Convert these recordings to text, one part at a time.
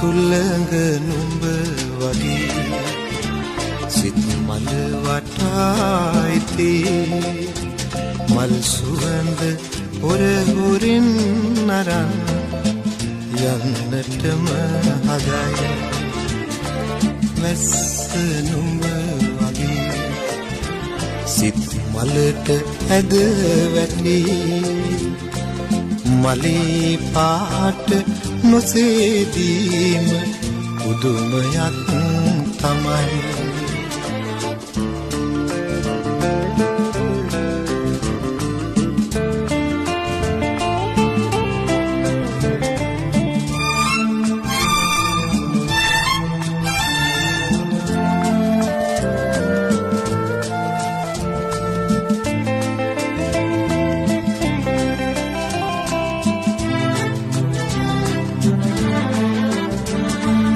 සුළඟ නුඹ වගේ සිත් මල වටායිති මල් සුවඳ හොර හොරින් නරන් යන්නටම හදයි වැස්ස නුඹ වගේ සිත් මලට ඇද වැටි මලේ පාට නොසේදීම පුදුමයක් තමයි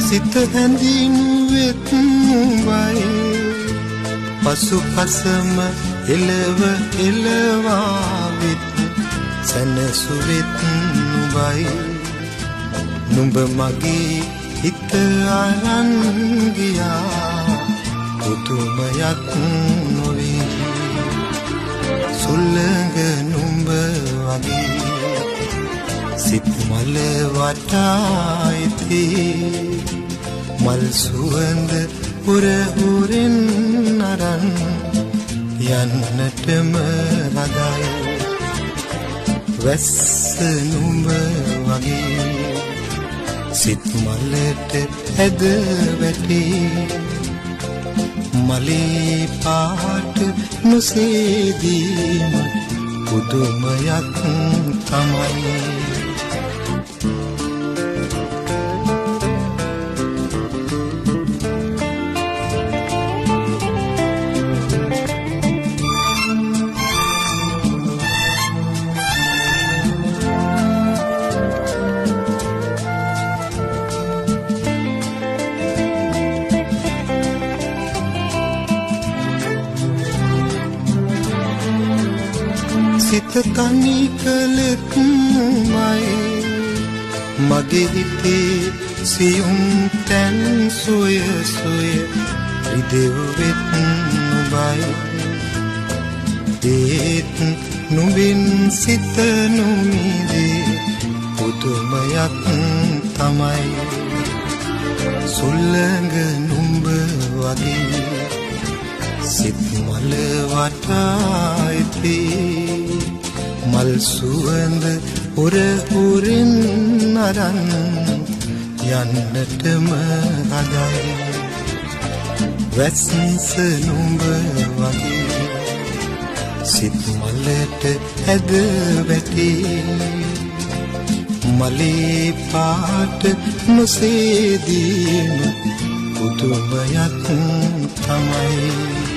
සිත හැඳිනු වෙත් නුඹයි පසු පසම එලව එලවා වෙත් සැනසු වෙත් නුඹයි නුඹ මගේ හිත අරන් ගියා පුදුමයක් නොවේ සුළඟ නුඹ වගේ සිත් මල වටායිති මල් සුවඳ හොර හොරින් නරන් යන්නටම රදයි වැස්ස නුඹ වගේ සිත් මලට ඇද වැටි මලේ පාට නොසේදීම පුදුමයක් තමයි සිත තනි කළෙත් නුඹයි මගේ හිතේ සියුම් තැන් සොය සොය රිදෙව් වෙත් නුඹයි ඒත් නුඹින් සිත නොමිදේ පුදුමයක් තමයි සුළඟ නුඹ වගේ සිත් මල වටායිති මල් සුවඳ හොර හොරින් නරන් යන්නටම හදයි වැස්ස නුඹ වගේ සිත් මලට ඇද වැටි මලේ පාට නොසේදීම පුදුමයක් තමයි